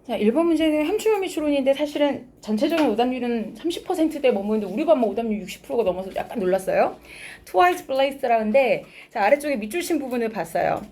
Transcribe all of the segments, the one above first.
자, 1번 문제는 함수요미 추론인데 사실은 전체적인 오답률은 30%대 머무는데 우리 반만 오답률 60%가 넘어서 약간 놀랐어요. Twice place라는데 자, 아래쪽에 밑줄 친 부분을 봤어요.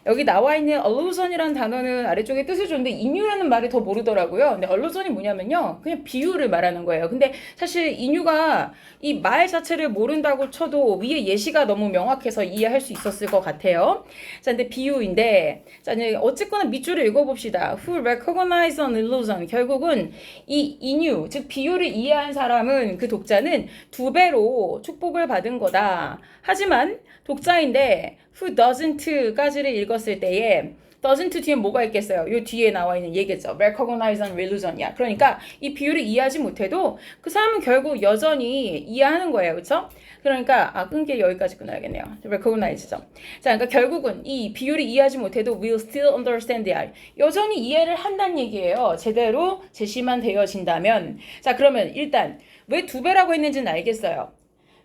여기 나와 있는 allusion이라는 단어는 아래쪽에 뜻을 줬는데 인유라는 말을 더 모르더라고요. 근데 allusion이 뭐냐면요, 그냥 비유를 말하는 거예요. 근데 사실 인유가 이 말 자체를 모른다고 쳐도 위에 예시가 너무 명확해서 이해할 수 있었을 것 같아요. 자, 근데 비유인데, 자, 이제 어쨌거나 밑줄을 읽어봅시다. Who recognize an illusion. 결국은 이 인유, 즉 비유를 이해한 사람은 그 독자는 2배로 축복을 받은 거다. 하지만 독자인데 who doesn't까지를 읽었을 때에 doesn't 뒤에 뭐가 있겠어요? 요 뒤에 나와 있는 얘기죠. recognize an illusion이야. 그러니까 이 비유를 이해하지 못해도 그 사람은 결국 여전히 이해하는 거예요. 그렇죠? 그러니까 끊게 여기까지 끊어야겠네요. recognize죠. 자, 그러니까 결국은 이 비유를 이해하지 못해도 will still understand it. 여전히 이해를 한다는 얘기예요. 제대로 제시만 되어진다면. 자, 그러면 일단 왜 2배라고 했는지는 알겠어요.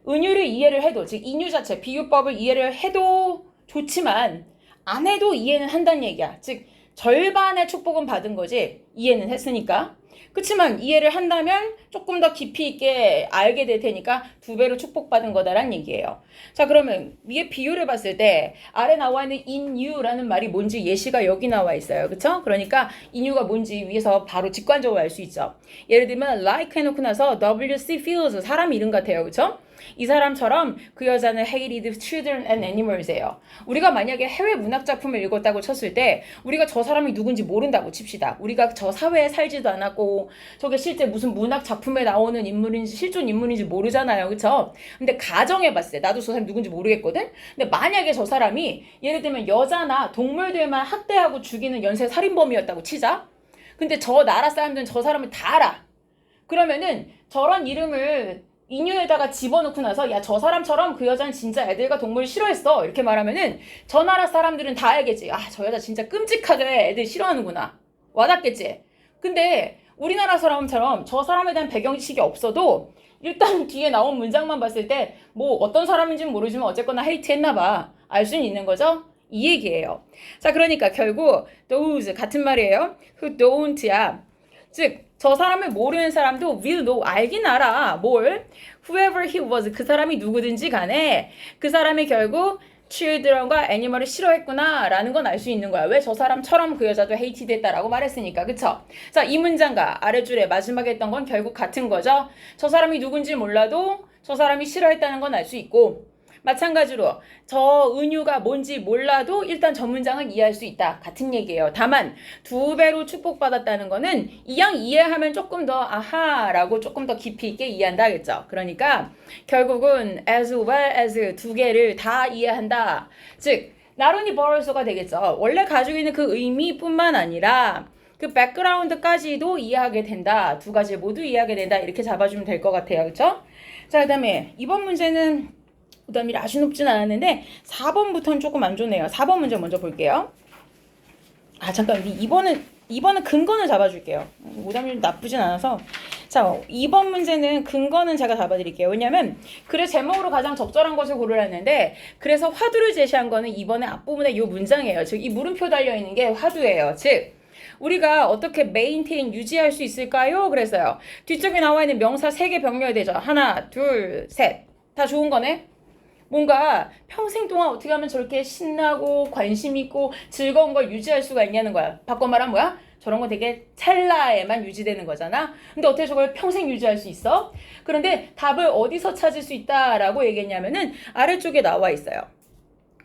은유를 이해를 해도, 즉 인유 자체, 비유법을 이해를 해도 좋지만 안 해도 이해는 한다는 얘기야. 즉 절반의 축복은 받은 거지, 이해는 했으니까. 그렇지만 이해를 한다면 조금 더 깊이 있게 알게 될 테니까 2배로 축복받은 거다라는 얘기예요. 자, 그러면 위에 비유를 봤을 때 아래 나와 있는 in유라는 말이 뭔지 예시가 여기 나와 있어요. 그쵸? 그러니까 in유가 뭔지 위에서 바로 직관적으로 알 수 있죠. 예를 들면 like 해놓고 나서 W.C. Fields, 사람 이름 같아요. 그쵸? 이 사람처럼 그 여자는 hated children and animals예요. 우리가 만약에 해외 문학 작품을 읽었다고 쳤을 때 우리가 저 사람이 누군지 모른다고 칩시다. 우리가 저 사회에 살지도 않았고 저게 실제 무슨 문학 작품에 나오는 인물인지 실존 인물인지 모르잖아요. 그쵸? 근데 가정해봤을 때 나도 저 사람이 누군지 모르겠거든? 근데 만약에 저 사람이 예를 들면 여자나 동물들만 학대하고 죽이는 연쇄 살인범이었다고 치자? 근데 저 나라 사람들은 저 사람을 다 알아. 그러면은 저런 이름을 인유에다가 집어넣고 나서 야, 저 사람처럼 그 여자는 진짜 애들과 동물 싫어했어 이렇게 말하면은 저 나라 사람들은 다 알겠지. 아, 저 여자 진짜 끔찍하게 애들 싫어하는구나. 와닿겠지. 근데 우리나라 사람처럼 저 사람에 대한 배경지식이 없어도 일단 뒤에 나온 문장만 봤을 때 뭐 어떤 사람인지는 모르지만 어쨌거나 헤이트했나봐 알 수는 있는 거죠. 이 얘기예요. 자, 그러니까 결국 those 같은 말이에요. who don't야. 즉 저 사람을 모르는 사람도 will know, 알긴 알아. 뭘? whoever he was, 그 사람이 누구든지 간에 그 사람이 결국 children과 animal을 싫어했구나 라는 건 알 수 있는 거야. 왜? 저 사람처럼 그 여자도 hated 했다라고 말했으니까. 그쵸? 자, 이 문장과 아래줄에 마지막에 했던 건 결국 같은 거죠. 저 사람이 누군지 몰라도 저 사람이 싫어했다는 건 알 수 있고, 마찬가지로 저 은유가 뭔지 몰라도 일단 저 문장은 이해할 수 있다. 같은 얘기예요. 다만 2배로 축복받았다는 거는 이왕 이해하면 조금 더 아하라고 조금 더 깊이 있게 이해한다겠죠. 그러니까 결국은 as well as 2개를 다 이해한다. 즉 나론이 버럴소가 되겠죠. 원래 가지고 있는 그 의미뿐만 아니라 그 백그라운드까지도 이해하게 된다. 2가지 모두 이해하게 된다. 이렇게 잡아주면 될 것 같아요. 그렇죠? 자, 그 다음에 이번 문제는 오답률이 아주 높진 않았는데 4번부터는 조금 안 좋네요. 4번 문제 먼저 볼게요. 아, 잠깐, 2번은 근거는 잡아줄게요. 오답률 나쁘진 않아서. 자, 2번 문제는 근거는 제가 잡아드릴게요. 왜냐면 글의 제목으로 가장 적절한 것을 고르라 했는데, 그래서 화두를 제시한 거는 2번의 앞부분에 이 문장이에요. 즉 이 물음표 달려있는 게 화두예요. 즉 우리가 어떻게 maintain, 유지할 수 있을까요? 그랬어요. 뒤쪽에 나와 있는 명사 3개 병렬 되죠. 하나, 둘, 셋. 다 좋은 거네? 뭔가 평생 동안 어떻게 하면 저렇게 신나고 관심 있고 즐거운 걸 유지할 수가 있냐는 거야. 바꿔 말하면 뭐야? 저런 거 되게 찰나에만 유지되는 거잖아. 근데 어떻게 저걸 평생 유지할 수 있어? 그런데 답을 어디서 찾을 수 있다라고 얘기했냐면은 아래쪽에 나와 있어요.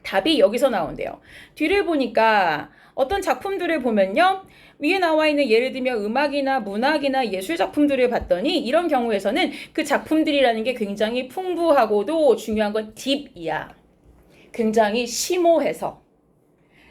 답이 여기서 나온대요. 뒤를 보니까 어떤 작품들을 보면요, 위에 나와 있는 예를 들면 음악이나 문학이나 예술 작품들을 봤더니 이런 경우에서는 그 작품들이라는 게 굉장히 풍부하고도 중요한 건 딥이야. 굉장히 심오해서.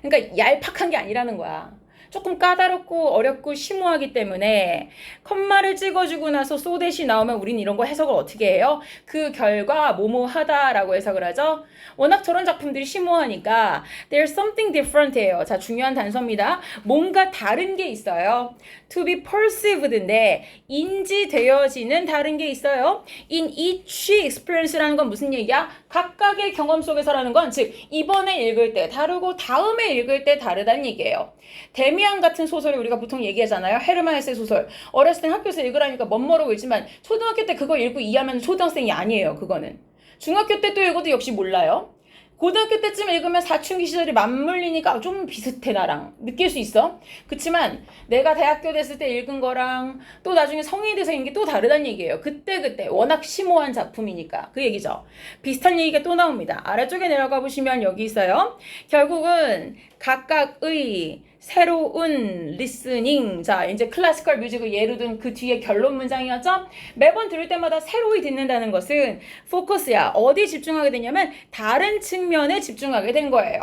그러니까 얄팍한 게 아니라는 거야. 조금 까다롭고 어렵고 심오하기 때문에 컴마를 찍어주고 나서 소댓이 나오면 우린 이런 거 해석을 어떻게 해요? 그 결과 뭐뭐하다라고 해석을 하죠. 워낙 저런 작품들이 심오하니까 there's something different예요. 자, 중요한 단서입니다. 뭔가 다른 게 있어요. to be perceived인데 인지되어지는 다른 게 있어요. in each experience라는 건 무슨 얘기야? 각각의 경험 속에서라는 건 즉 이번에 읽을 때 다르고 다음에 읽을 때 다르다는 얘기예요. 데미안 같은 소설을 우리가 보통 얘기하잖아요. 헤르만 헤세 소설. 어렸을 때 학교에서 읽으라니까 멋모르고 읽지만 초등학교 때 그거 읽고 이해하면 초등학생이 아니에요. 그거는. 중학교 때 또 읽어도 역시 몰라요. 고등학교 때쯤 읽으면 사춘기 시절이 맞물리니까 좀 비슷해 나랑 느낄 수 있어. 그치만 내가 대학교 됐을 때 읽은 거랑 또 나중에 성인이 돼서 읽은 게 또 다르다는 얘기예요. 그때 워낙 심오한 작품이니까 그 얘기죠. 비슷한 얘기가 또 나옵니다. 아래쪽에 내려가 보시면 여기 있어요. 결국은 각각의 새로운 리스닝. 자, 이제 클래시컬 뮤직을 예로 든 그 뒤에 결론 문장이었죠? 매번 들을 때마다 새로이 듣는다는 것은 포커스야. 어디 집중하게 되냐면 다른 측면에 집중하게 된 거예요.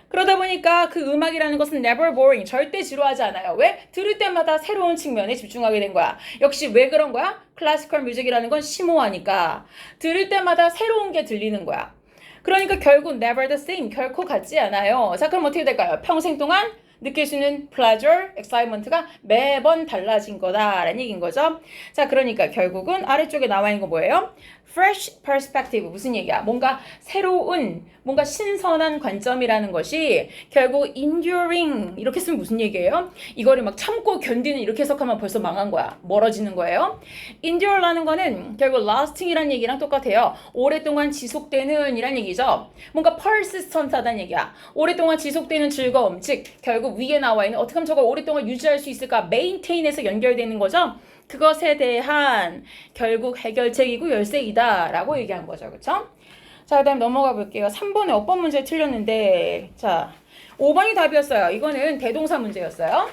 그러다 보니까 그 음악이라는 것은 never boring, 절대 지루하지 않아요. 왜? 들을 때마다 새로운 측면에 집중하게 된 거야. 역시 왜 그런 거야? 클래시컬 뮤직이라는 건 심오하니까 들을 때마다 새로운 게 들리는 거야. 그러니까 결국 never the same, 결코 같지 않아요. 자, 그럼 어떻게 될까요? 평생 동안 느낄 수 있는 pleasure, excitement가 매번 달라진 거다라는 얘기인 거죠. 자, 그러니까 결국은 아래쪽에 나와 있는 거 뭐예요? fresh perspective. 무슨 얘기야? 뭔가 새로운, 뭔가 신선한 관점이라는 것이 결국 enduring. 이렇게 쓰면 무슨 얘기예요? 이거를 막 참고 견디는 이렇게 해석하면 벌써 망한 거야. 멀어지는 거예요. endure라는 거는 결국 lasting이라는 얘기랑 똑같아요. 오랫동안 지속되는 이란 얘기죠. 뭔가 persistent하다는 얘기야. 오랫동안 지속되는 즐거움. 즉 결국 위에 나와 있는 어떻게 하면 저걸 오랫동안 유지할 수 있을까? maintain에서 연결되는 거죠. 그것에 대한 결국 해결책이고 열쇠이다 라고 얘기한 거죠. 그쵸? 자, 그 다음 넘어가 볼게요. 3번에 어법 문제 틀렸는데 자, 5번이 답이었어요. 이거는 대동사 문제였어요.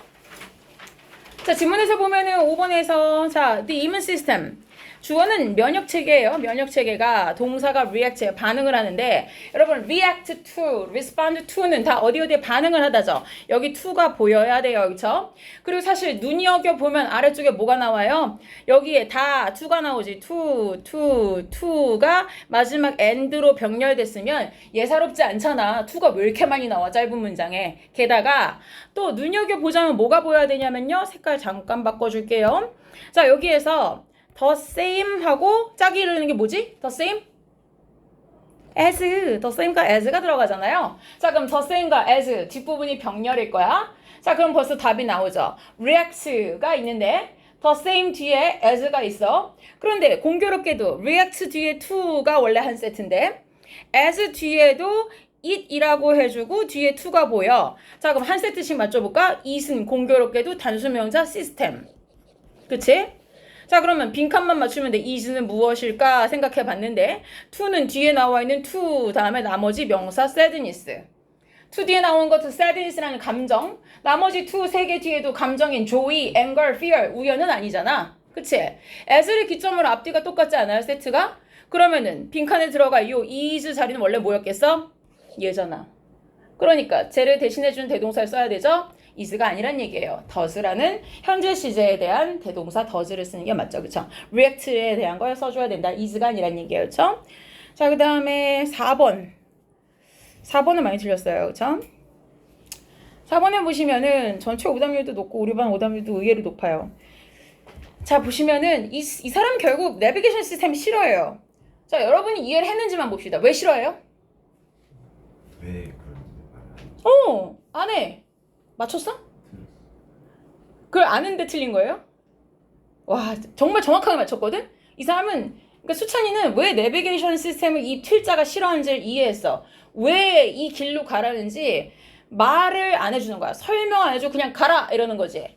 자, 지문에서 보면은 5번에서 자, the immune system. 주어는 면역체계예요. 면역체계가 동사가 react에 반응을 하는데 여러분 react to, respond to는 다 어디에 반응을 하다죠. 여기 to가 보여야 돼요. 그렇죠? 그리고 사실 눈여겨보면 아래쪽에 뭐가 나와요? 여기에 다 to가 나오지. to가 마지막 end로 병렬됐으면 예사롭지 않잖아. to가 왜 이렇게 많이 나와? 짧은 문장에. 게다가 또 눈여겨보자면 뭐가 보여야 되냐면요. 색깔 잠깐 바꿔줄게요. 자, 여기에서 the same 하고 짝이 이르는 게 뭐지? the same? as. the same과 as가 들어가잖아요. 자, 그럼 the same과 as 뒷부분이 병렬일 거야. 자, 그럼 벌써 답이 나오죠. react가 있는데 the same 뒤에 as가 있어. 그런데 공교롭게도 react 뒤에 to가 원래 한 세트인데 as 뒤에도 it이라고 해주고 뒤에 to가 보여. 자, 그럼 한 세트씩 맞춰볼까? it은 공교롭게도 단수명사 시스템. 그치? 자, 그러면 빈칸만 맞추면 돼. is는 무엇일까 생각해 봤는데 to는 뒤에 나와 있는 to 다음에 나머지 명사 sadness. to 뒤에 나온 것은 sadness라는 감정. 나머지 to 세 개 뒤에도 감정인 joy, anger, fear, 우연은 아니잖아. 그치? as를 기점으로 앞뒤가 똑같지 않아요? 세트가? 그러면은 빈칸에 들어가 요 is 자리는 원래 뭐였겠어? 얘잖아. 그러니까 쟤를 대신해주는 대동사를 써야 되죠? is가 아니란 얘기예요. does라는 현재 시제에 대한 대동사 does를 쓰는 게 맞죠. 그쵸? react에 대한 걸 써줘야 된다. is가 아니란 얘기예요. 그쵸? 자, 그 다음에 4번. 4번은 많이 틀렸어요. 그쵸? 4번에 보시면은 전체 오답률도 높고 우리 반 오답률도 의외로 높아요. 자, 보시면은 이 사람 결국 내비게이션 시스템 싫어해요. 자, 여러분이 이해를 했는지만 봅시다. 왜 싫어해요? 왜 그런 안 해. 맞췄어? 그걸 아는데 틀린 거예요? 와, 정말 정확하게 맞췄거든? 이 사람은, 그러니까 수찬이는 왜 내비게이션 시스템을 이 필자가 싫어하는지를 이해했어. 왜 이 길로 가라는지 말을 안 해주는 거야. 설명 안 해주고 그냥 가라! 이러는 거지.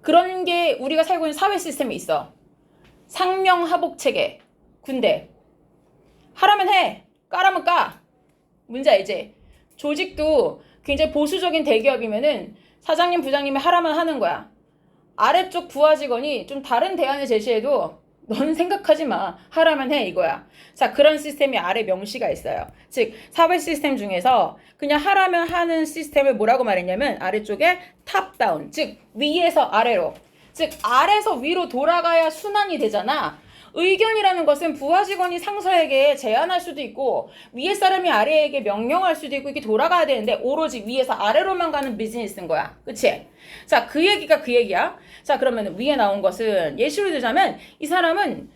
그런 게 우리가 살고 있는 사회 시스템에 있어. 상명하복 체계. 군대. 하라면 해. 까라면 까. 문제 알지? 조직도 굉장히 보수적인 대기업이면은 사장님, 부장님이 하라면 하는 거야. 아래쪽 부하 직원이 좀 다른 대안을 제시해도 넌 생각하지 마. 하라면 해 이거야. 자, 그런 시스템이 아래 명시가 있어요. 즉, 사회 시스템 중에서 그냥 하라면 하는 시스템을 뭐라고 말했냐면 아래쪽에 탑다운, 즉 위에서 아래로, 즉 아래에서 위로 돌아가야 순환이 되잖아. 의견이라는 것은 부하 직원이 상사에게 제안할 수도 있고 위에 사람이 아래에게 명령할 수도 있고 이게 돌아가야 되는데 오로지 위에서 아래로만 가는 비즈니스인 거야. 그치? 자, 그 얘기가 그 얘기야. 자, 그러면 위에 나온 것은 예시로 들자면 이 사람은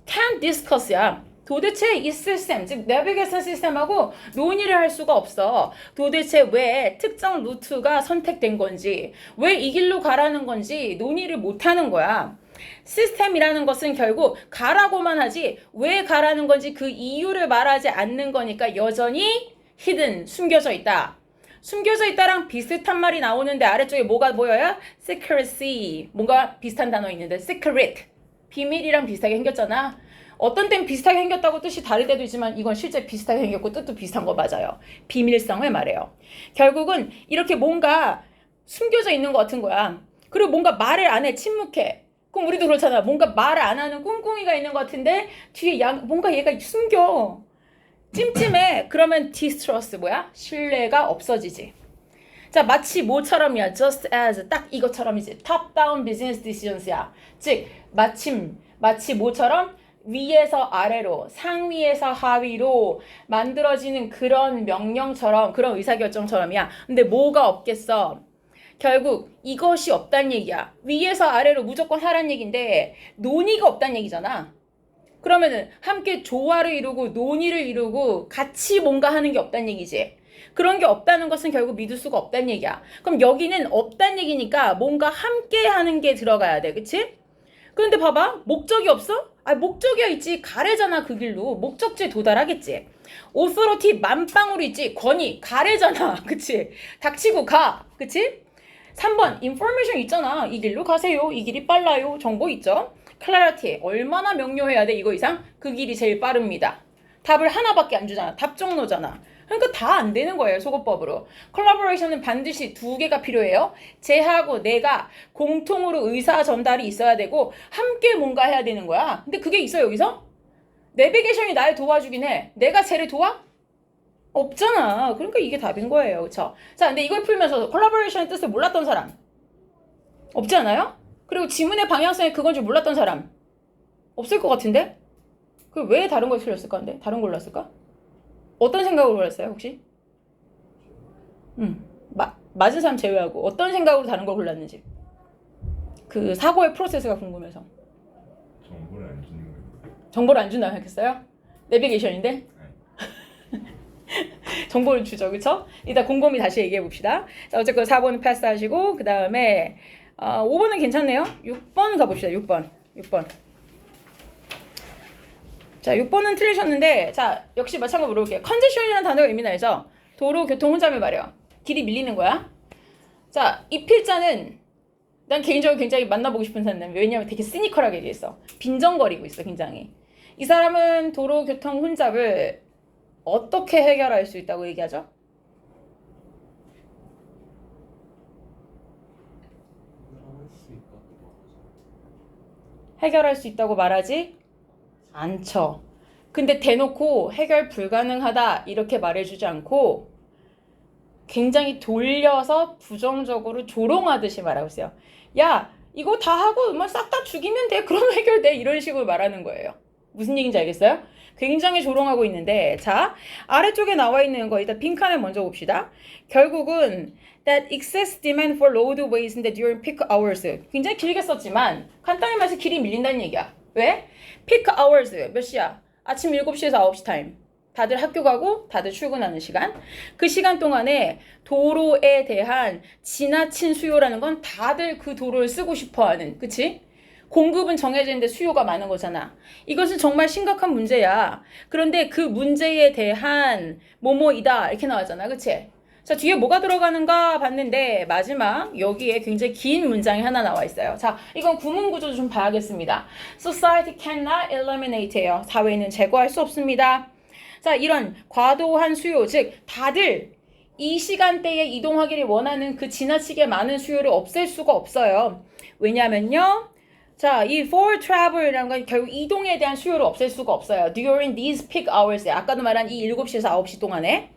can't discuss야. 도대체 이 시스템, 즉 내비게이션 시스템하고 논의를 할 수가 없어. 도대체 왜 특정 루트가 선택된 건지, 왜 이 길로 가라는 건지 논의를 못 하는 거야. 시스템이라는 것은 결국 가라고만 하지 왜 가라는 건지 그 이유를 말하지 않는 거니까 여전히 hidden, 숨겨져 있다. 숨겨져 있다랑 비슷한 말이 나오는데 아래쪽에 뭐가 보여요? secrecy, 뭔가 비슷한 단어 있는데 secret, 비밀이랑 비슷하게 생겼잖아. 어떤 땐 비슷하게 생겼다고 뜻이 다를 때도 있지만 이건 실제 비슷하게 생겼고 뜻도 비슷한 거 맞아요. 비밀성을 말해요. 결국은 이렇게 뭔가 숨겨져 있는 것 같은 거야. 그리고 뭔가 말을 안 해, 침묵해. 그럼 우리도 그렇잖아. 뭔가 말을 안 하는 꿍꿍이가 있는 것 같은데 뒤에 뭔가 얘가 숨겨. 찜찜해. 그러면 distrust 뭐야? 신뢰가 없어지지. 자, 마치 뭐처럼이야. just as, 딱 이것처럼이지. top down business decisions야. 즉 마치 뭐처럼 위에서 아래로, 상위에서 하위로 만들어지는 그런 명령처럼, 그런 의사결정처럼이야. 근데 뭐가 없겠어? 결국 이것이 없단 얘기야. 위에서 아래로 무조건 하란 얘기인데 논의가 없단 얘기잖아. 그러면은 함께 조화를 이루고 논의를 이루고 같이 뭔가 하는 게 없단 얘기지. 그런 게 없다는 것은 결국 믿을 수가 없단 얘기야. 그럼 여기는 없단 얘기니까 뭔가 함께 하는 게 들어가야 돼. 그치? 그런데 봐봐. 목적이 없어? 목적이야 있지. 가래잖아 그 길로. 목적지에 도달하겠지. authority 만빵으로 있지. 권위 가래잖아. 그치? 닥치고 가. 그치? 3번 information 있잖아. 이 길로 가세요. 이 길이 빨라요. 정보 있죠? clarity 얼마나 명료해야 돼 이거 이상? 그 길이 제일 빠릅니다. 답을 하나밖에 안 주잖아. 답정너잖아. 그러니까 다 안 되는 거예요. 소거법으로. collaboration은 반드시 2개가 필요해요. 쟤하고 내가 공통으로 의사 전달이 있어야 되고 함께 뭔가 해야 되는 거야. 근데 그게 있어 여기서? 내비게이션이 날 도와주긴 해. 내가 쟤를 도와? 없잖아. 그러니까 이게 답인 거예요. 그쵸? 자, 근데 이걸 풀면서 콜라보레이션의 뜻을 몰랐던 사람 없지 않아요? 그리고 지문의 방향성이 그건 줄 몰랐던 사람 없을 것 같은데? 그 왜 다른 걸 틀렸을까? 근데 다른 걸 골랐을까? 어떤 생각으로 골랐어요 혹시? 맞은 사람 제외하고 어떤 생각으로 다른 걸 골랐는지 그 사고의 프로세스가 궁금해서. 정보를 안 주는 거예요. 정보를 안 준다고 생각했어요? 내비게이션인데? 정보를 주죠. 그쵸? 이따 곰곰이 다시 얘기해 봅시다. 자, 어쨌건 4번은 패스하시고 그 다음에 5번은 괜찮네요. 6번 가봅시다. 6번. 자, 6번은 틀리셨는데 자, 역시 마찬가지로 물어볼게요. 컨디션이라는 단어가 의미는 알죠? 도로, 교통, 혼잡을 말해요. 길이 밀리는 거야. 자, 이 필자는 난 개인적으로 굉장히 만나보고 싶은 사람. 왜냐면 되게 시니컬하게 얘기했어. 빈정거리고 있어 굉장히. 이 사람은 도로, 교통, 혼잡을 어떻게 해결할 수 있다고 얘기하죠? 해결할 수 있다고 말하지 않죠. 근데 대놓고 해결 불가능하다 이렇게 말해주지 않고 굉장히 돌려서 부정적으로 조롱하듯이 말하고 있어요. 야, 이거 다 하고 뭐 싹 다 죽이면 돼. 그럼 해결돼. 이런 식으로 말하는 거예요. 무슨 얘기인지 알겠어요? 굉장히 조롱하고 있는데 자, 아래쪽에 나와 있는 거 일단 빈칸을 먼저 봅시다. 결국은 that excess demand for roadways인데 during peak hours 굉장히 길게 썼지만 간단히 말해서 길이 밀린다는 얘기야. 왜? peak hours 몇 시야? 아침 7시에서 9시 타임. 다들 학교 가고 다들 출근하는 시간. 그 시간 동안에 도로에 대한 지나친 수요라는 건 다들 그 도로를 쓰고 싶어하는, 그치? 공급은 정해져 있는데 수요가 많은 거잖아. 이것은 정말 심각한 문제야. 그런데 그 문제에 대한 뭐뭐이다 이렇게 나왔잖아. 그치? 자, 뒤에 뭐가 들어가는가 봤는데 마지막 여기에 굉장히 긴 문장이 하나 나와 있어요. 자, 이건 구문 구조 좀 봐야겠습니다. Society cannot eliminate예요. 사회는 제거할 수 없습니다. 자, 이런 과도한 수요, 즉 다들 이 시간대에 이동하기를 원하는 그 지나치게 많은 수요를 없앨 수가 없어요. 왜냐면요. 자, 이 for travel이라는 건 결국 이동에 대한 수요를 없앨 수가 없어요. During these peak hours, 아까도 말한 이 7시에서 9시 동안에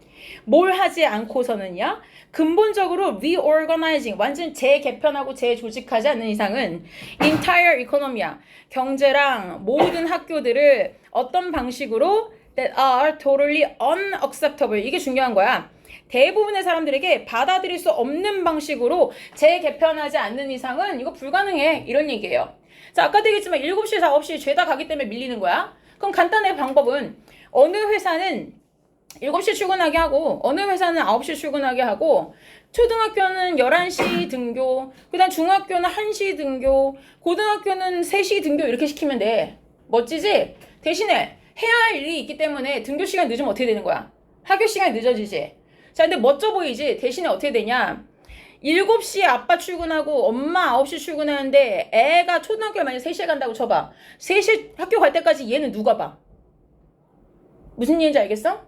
뭘 하지 않고서는요. 근본적으로 reorganizing, 완전 재개편하고 재조직하지 않는 이상은 entire economy야. 경제랑 모든 학교들을 어떤 방식으로 that are totally unacceptable. 이게 중요한 거야. 대부분의 사람들에게 받아들일 수 없는 방식으로 재개편하지 않는 이상은 이거 불가능해. 이런 얘기예요. 자, 아까도 얘기했지만 7시에서 9시에 죄다 가기 때문에 밀리는 거야. 그럼 간단한 방법은 어느 회사는 7시 출근하게 하고 어느 회사는 9시 출근하게 하고 초등학교는 11시 등교, 그다음 중학교는 1시 등교, 고등학교는 3시 등교 이렇게 시키면 돼. 멋지지? 대신에 해야 할 일이 있기 때문에 등교 시간 늦으면 어떻게 되는 거야? 학교 시간이 늦어지지. 자, 근데 멋져 보이지? 대신에 어떻게 되냐? 7시에 아빠 출근하고 엄마 9시 출근하는데 애가 초등학교에 만약 3시에 간다고 쳐봐. 3시 학교 갈 때까지 얘는 누가 봐? 무슨 얘기인지 알겠어?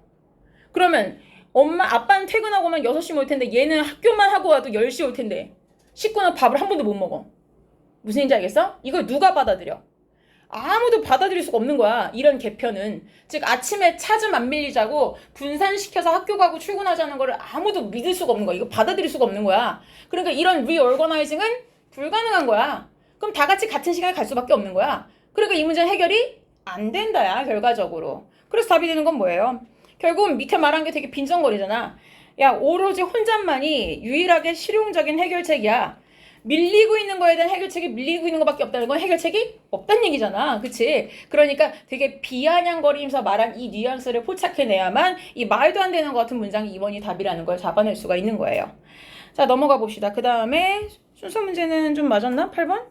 그러면 아빠는 퇴근하고만 6시 올 텐데 얘는 학교만 하고 와도 10시 올 텐데 식구는 밥을 한 번도 못 먹어. 무슨 얘기인지 알겠어? 이걸 누가 받아들여? 아무도 받아들일 수가 없는 거야. 이런 개편은. 즉 아침에 차 좀 안 밀리자고 분산시켜서 학교 가고 출근하자는 거를 아무도 믿을 수가 없는 거야. 이거 받아들일 수가 없는 거야. 그러니까 이런 리오거나이징은 불가능한 거야. 그럼 다 같이 같은 시간에 갈 수밖에 없는 거야. 그러니까 이 문제는 해결이 안 된다야, 결과적으로. 그래서 답이 되는 건 뭐예요? 결국은 밑에 말한 게 되게 빈정거리잖아. 야, 오로지 혼잣만이 유일하게 실용적인 해결책이야. 밀리고 있는 거에 대한 해결책이 밀리고 있는 것밖에 없다는 건 해결책이 없다는 얘기잖아. 그치? 그러니까 되게 비아냥거리면서 말한 이 뉘앙스를 포착해내야만 이 말도 안 되는 것 같은 문장이 2번이 답이라는 걸 잡아낼 수가 있는 거예요. 자, 넘어가 봅시다. 그 다음에 순서 문제는 좀 맞았나? 8번?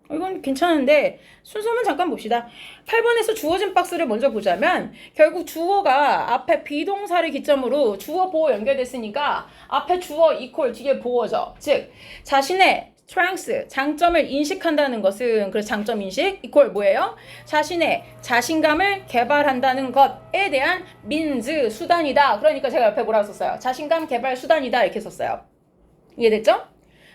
이건 괜찮은데 순서만 잠깐 봅시다. 8번에서 주어진 박스를 먼저 보자면 결국 주어가 앞에 비동사를 기점으로 주어 보어 연결됐으니까 앞에 주어 이퀄 뒤에 보어죠. 즉 자신의 strength, 장점을 인식한다는 것은, 그래서 장점 인식 이퀄 뭐예요? 자신의 자신감을 개발한다는 것에 대한 means, 수단이다. 그러니까 제가 옆에 뭐라고 썼어요? 자신감 개발 수단이다 이렇게 썼어요. 이해됐죠?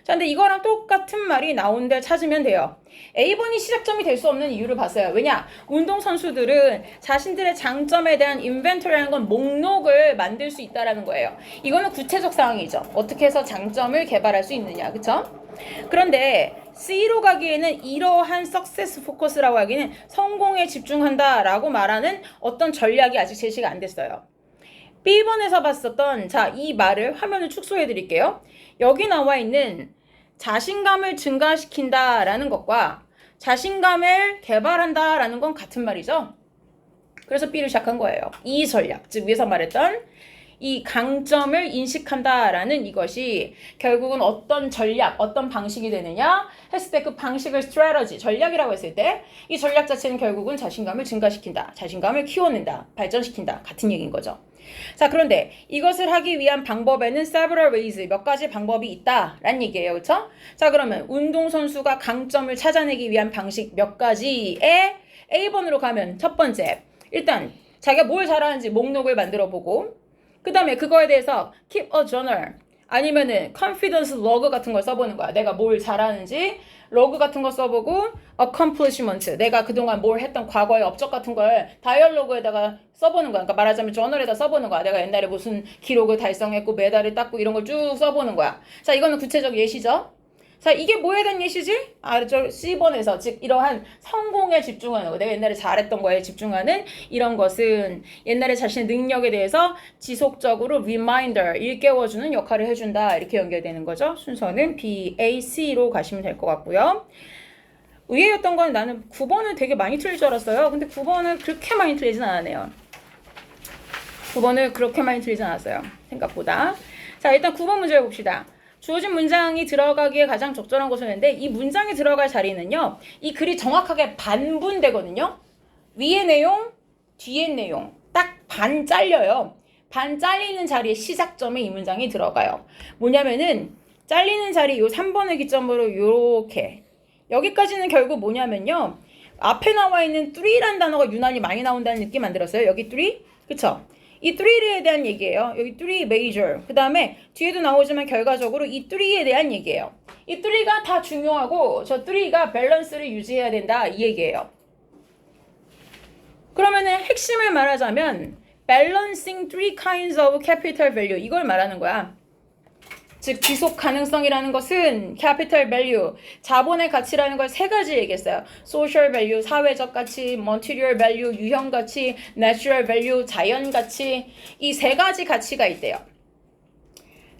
자, 근데 이거랑 똑같은 말이 나온 데를 찾으면 돼요. A번이 시작점이 될 수 없는 이유를 봤어요. 왜냐? 운동선수들은 자신들의 장점에 대한 인벤토리라는 건 목록을 만들 수 있다라는 거예요. 이거는 구체적 상황이죠. 어떻게 해서 장점을 개발할 수 있느냐. 그쵸? 그런데 C로 가기에는 이러한 석세스 포커스라고 하기는 성공에 집중한다라고 말하는 어떤 전략이 아직 제시가 안 됐어요. B번에서 봤었던 자, 이 말을 화면을 축소해 드릴게요. 여기 나와 있는 자신감을 증가시킨다라는 것과 자신감을 개발한다라는 건 같은 말이죠. 그래서 B를 시작한 거예요. 이 전략, 즉 위에서 말했던 이 강점을 인식한다라는 이것이 결국은 어떤 전략, 어떤 방식이 되느냐 했을 때 그 방식을 strategy, 전략이라고 했을 때 이 전략 자체는 결국은 자신감을 증가시킨다, 자신감을 키워낸다, 발전시킨다 같은 얘기인 거죠. 자, 그런데 이것을 하기 위한 방법에는 several ways, 몇 가지 방법이 있다라는 얘기예요. 그렇죠? 자, 그러면 운동선수가 강점을 찾아내기 위한 방식 몇 가지에 A번으로 가면 첫 번째, 일단 자기가 뭘 잘하는지 목록을 만들어 보고 그 다음에 그거에 대해서 keep a journal 아니면은 confidence log 같은 걸 써보는 거야. 내가 뭘 잘하는지 로그 같은 거 써보고 accomplishment, 내가 그동안 뭘 했던 과거의 업적 같은 걸 다이얼로그에다가 써보는 거야. 그러니까 말하자면 저널에다 써보는 거야. 내가 옛날에 무슨 기록을 달성했고 메달을 땄고 이런 걸 쭉 써보는 거야. 자, 이거는 구체적 예시죠. 자, 이게 뭐에 대한 예시지? 저 C번에서 즉 이러한 성공에 집중하는 거, 내가 옛날에 잘했던 거에 집중하는 이런 것은 옛날에 자신의 능력에 대해서 지속적으로 reminder, 일깨워주는 역할을 해준다. 이렇게 연결되는 거죠. 순서는 B, A, C로 가시면 될 것 같고요. 의외였던 건 나는 9번은 되게 많이 틀릴 줄 알았어요. 근데 9번은 그렇게 많이 틀리진 않았네요. 9번을 그렇게 많이 틀리진 않았어요. 생각보다. 자, 일단 9번 문제 봅시다. 주어진 문장이 들어가기에 가장 적절한 곳이었는데 이 문장이 들어갈 자리는요. 이 글이 정확하게 반분되거든요. 위의 내용, 뒤의 내용. 딱 반 잘려요. 반 잘리는 자리에 시작점에 이 문장이 들어가요. 뭐냐면은 잘리는 자리 요 3번을 기점으로 요렇게. 여기까지는 결국 뭐냐면요. 앞에 나와 있는 3라는 단어가 유난히 많이 나온다는 느낌 안 들었어요? 여기 3? 그쵸? 이 3에 대한 얘기예요. 여기 3 major. 그 다음에 뒤에도 나오지만 결과적으로 이 3에 대한 얘기예요. 이 3가 다 중요하고 저 3가 밸런스를 유지해야 된다 이 얘기예요. 그러면은 핵심을 말하자면 balancing three kinds of capital value 이걸 말하는 거야. 즉 지속 가능성이라는 것은 capital value, 자본의 가치라는 걸 세 가지 얘기했어요. social value, 사회적 가치, material value, 유형 가치, natural value, 자연 가치. 이 세 가지 가치가 있대요.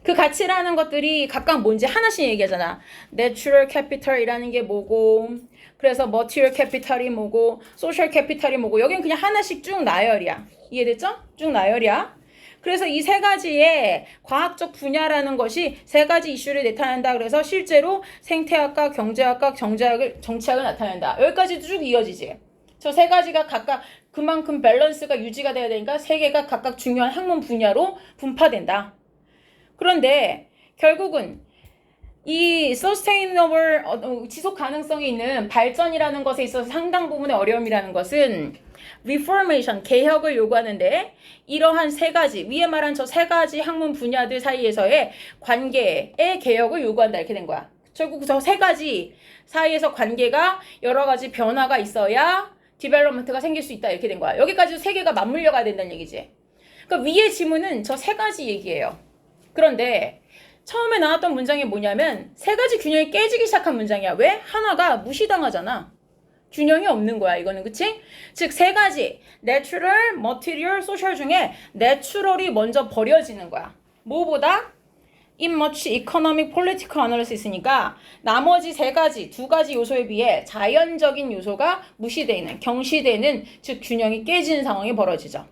그 가치라는 것들이 각각 뭔지 하나씩 얘기하잖아. Natural Capital이라는 게 뭐고, 그래서 Material Capital이 뭐고, Social Capital이 뭐고, 여긴 그냥 하나씩 쭉 나열이야. 이해됐죠? 쭉 나열이야. 그래서 이 세 가지의 과학적 분야라는 것이 세 가지 이슈를 나타낸다. 그래서 실제로 생태학과, 경제학과, 정치학을 나타낸다. 여기까지도 쭉 이어지지. 저 세 가지가 각각 그만큼 밸런스가 유지가 돼야 되니까 세 개가 각각 중요한 학문 분야로 분파된다. 그런데 결국은 이 sustainable 지속 가능성이 있는 발전이라는 것에 있어서 상당 부분의 어려움이라는 것은 reformation 개혁을 요구하는데 이러한 세 가지 위에 말한 저 세 가지 학문 분야들 사이에서의 관계의 개혁을 요구한다 이렇게 된 거야. 결국 저 세 가지 사이에서 관계가 여러 가지 변화가 있어야 디벨롭먼트가 생길 수 있다 이렇게 된 거야. 여기까지 세 개가 맞물려 가야 된다는 얘기지. 그러니까 위의 지문은 저 세 가지 얘기예요. 그런데 처음에 나왔던 문장이 뭐냐면 세 가지 균형이 깨지기 시작한 문장이야. 왜? 하나가 무시당하잖아. 균형이 없는 거야 이거는. 그치? 즉 세 가지 Natural, Material, Social 중에 Natural이 먼저 버려지는 거야. 뭐보다? Immuch Economic, Political Analysis니까 나머지 세 가지, 두 가지 요소에 비해 자연적인 요소가 무시되는, 경시되는 즉 균형이 깨지는 상황이 벌어지죠.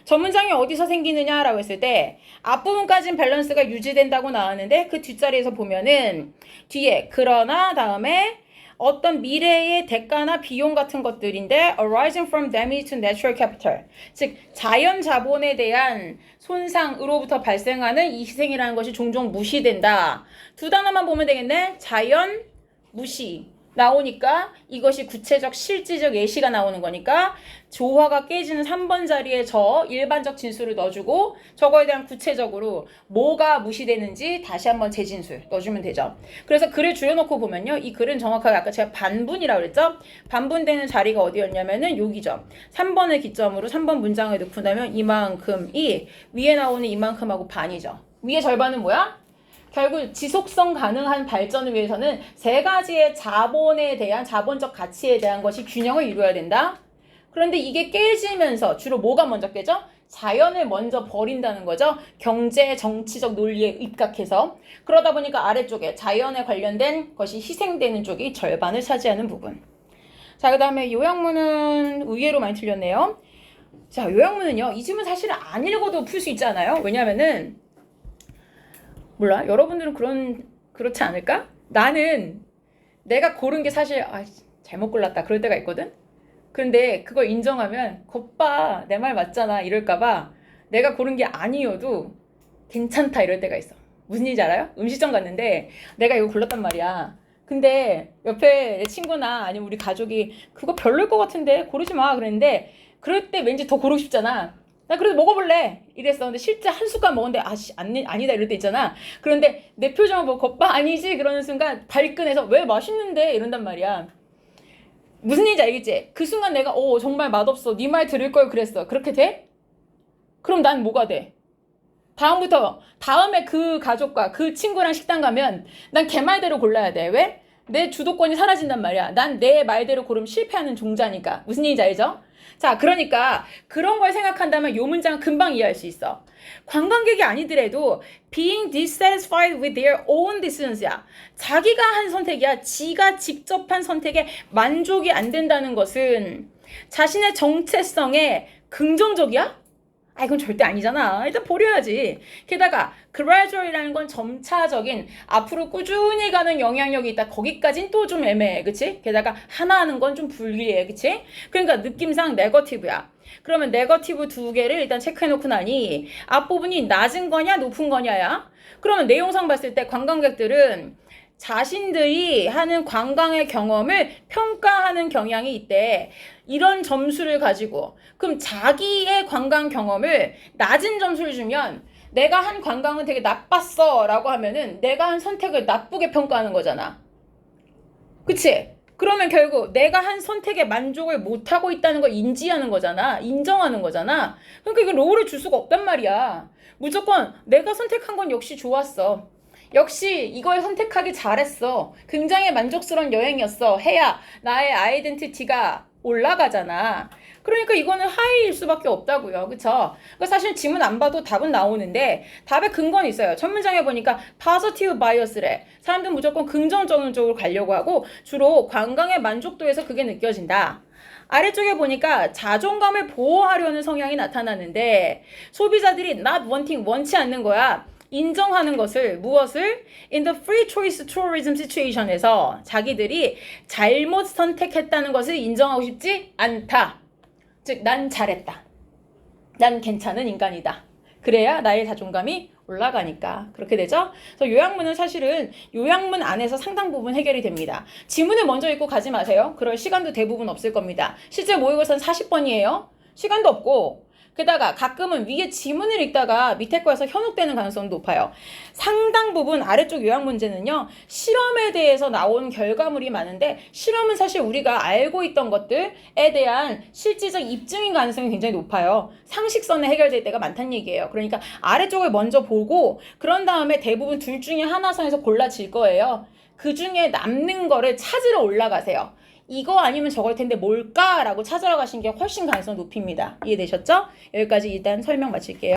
저 문장이 어디서 생기느냐라고 했을 때 앞부분까지는 밸런스가 유지된다고 나왔는데 그 뒷자리에서 보면은 뒤에 그러나 다음에 어떤 미래의 대가나 비용 같은 것들인데 arising from damage to natural capital 즉 자연 자본에 대한 손상으로부터 발생하는 이 희생이라는 것이 종종 무시된다. 두 단어만 보면 되겠네. 자연 무시 나오니까 이것이 구체적 실질적 예시가 나오는 거니까 조화가 깨지는 3번 자리에 저 일반적 진술을 넣어주고 저거에 대한 구체적으로 뭐가 무시되는지 다시 한번 재진술 넣어주면 되죠. 그래서 글을 줄여놓고 보면요. 이 글은 정확하게 아까 제가 반분이라고 그랬죠. 반분되는 자리가 어디였냐면은 여기죠. 3번을 기점으로 3번 문장을 넣고 나면 이만큼이 위에 나오는 이만큼하고 반이죠. 위에 절반은 뭐야? 결국 지속성 가능한 발전을 위해서는 세 가지의 자본에 대한 자본적 가치에 대한 것이 균형을 이루어야 된다. 그런데 이게 깨지면서 주로 뭐가 먼저 깨져? 자연을 먼저 버린다는 거죠. 경제, 정치적 논리에 입각해서. 그러다 보니까 아래쪽에 자연에 관련된 것이 희생되는 쪽이 절반을 차지하는 부분. 자, 그 다음에 요약문은 의외로 많이 틀렸네요. 자, 요약문은요. 이 질문 사실은 안 읽어도 풀 수 있잖아요. 왜냐면은 몰라. 여러분들은 그렇지 않을까? 나는 내가 고른 게 사실 잘못 골랐다 그럴 때가 있거든. 근데 그걸 인정하면 겉봐 내 말 맞잖아 이럴까봐 내가 고른 게 아니어도 괜찮다 이럴 때가 있어. 무슨 일인지 알아요? 음식점 갔는데 내가 이거 골랐단 말이야. 근데 옆에 내 친구나 아니면 우리 가족이 그거 별로일 것 같은데 고르지 마 그랬는데 그럴 때 왠지 더 고르고 싶잖아. 나 그래도 먹어볼래 이랬어. 근데 실제 한 숟갈 먹었는데 아니다 이럴 때 있잖아. 그런데 내 표정을 보고 겉봐 아니지 그러는 순간 발끈해서 왜 맛있는데 이런단 말이야. 무슨 일인지 알겠지? 그 순간 내가 정말 맛없어 네 말 들을 걸 그랬어. 그렇게 돼? 그럼 난 뭐가 돼? 다음에 그 가족과 그 친구랑 식당 가면 난 걔 말대로 골라야 돼. 왜? 내 주도권이 사라진단 말이야. 난 내 말대로 고르면 실패하는 종자니까. 무슨 일인지 알죠? 자, 그러니까 그런 걸 생각한다면 요 문장 금방 이해할 수 있어. 관광객이 아니더라도 being dissatisfied with their own decisions,야. 자기가 한 선택이야. 지가 직접 한 선택에 만족이 안 된다는 것은 자신의 정체성에 긍정적이야? 이건 절대 아니잖아. 일단 버려야지. 게다가 gradual이라는 건 점차적인 앞으로 꾸준히 가는 영향력이 있다. 거기까진 또 좀 애매해. 그치? 게다가 하나 하는 건 좀 불리해. 그치? 그러니까 느낌상 네거티브야. 그러면 네거티브 두 개를 일단 체크해놓고 나니 앞부분이 낮은 거냐 높은 거냐야. 그러면 내용상 봤을 때 관광객들은 자신들이 하는 관광의 경험을 평가하는 경향이 있대. 이런 점수를 가지고 그럼 자기의 관광 경험을 낮은 점수를 주면 내가 한 관광은 되게 나빴어 라고 하면은 내가 한 선택을 나쁘게 평가하는 거잖아. 그치? 그러면 결국 내가 한 선택에 만족을 못하고 있다는 걸 인지하는 거잖아. 인정하는 거잖아. 그러니까 이건 로우를 줄 수가 없단 말이야. 무조건 내가 선택한 건 역시 좋았어. 역시 이걸 선택하기 잘했어. 굉장히 만족스러운 여행이었어. 해야 나의 아이덴티티가 올라가잖아. 그러니까 이거는 하이일 수밖에 없다고요. 그쵸? 그러니까 사실 지문 안 봐도 답은 나오는데 답의 근거는 있어요. 첫 문장에 보니까 positive bias래. 사람들은 무조건 긍정적인 쪽으로 가려고 하고 주로 관광의 만족도에서 그게 느껴진다. 아래쪽에 보니까 자존감을 보호하려는 성향이 나타나는데 소비자들이 not wanting, 원치 않는 거야. 인정하는 것을 무엇을 in the free choice tourism situation에서 자기들이 잘못 선택했다는 것을 인정하고 싶지 않다. 즉, 난 잘했다. 난 괜찮은 인간이다. 그래야 나의 자존감이 올라가니까 그렇게 되죠. 그래서 요약문은 사실은 요약문 안에서 상당 부분 해결이 됩니다. 지문을 먼저 읽고 가지 마세요. 그럴 시간도 대부분 없을 겁니다. 실제 모의고사는 40번이에요. 시간도 없고 게다가 가끔은 위에 지문을 읽다가 밑에 거에서 현혹되는 가능성도 높아요. 상당 부분 아래쪽 요약 문제는요. 실험에 대해서 나온 결과물이 많은데 실험은 사실 우리가 알고 있던 것들에 대한 실질적 입증인 가능성이 굉장히 높아요. 상식선에 해결될 때가 많다는 얘기예요. 그러니까 아래쪽을 먼저 보고 그런 다음에 대부분 둘 중에 하나 선에서 골라질 거예요. 그 중에 남는 거를 찾으러 올라가세요. 이거 아니면 저걸 텐데 뭘까라고 찾으러 가신 게 훨씬 가능성 높입니다. 이해되셨죠? 여기까지 일단 설명 마칠게요.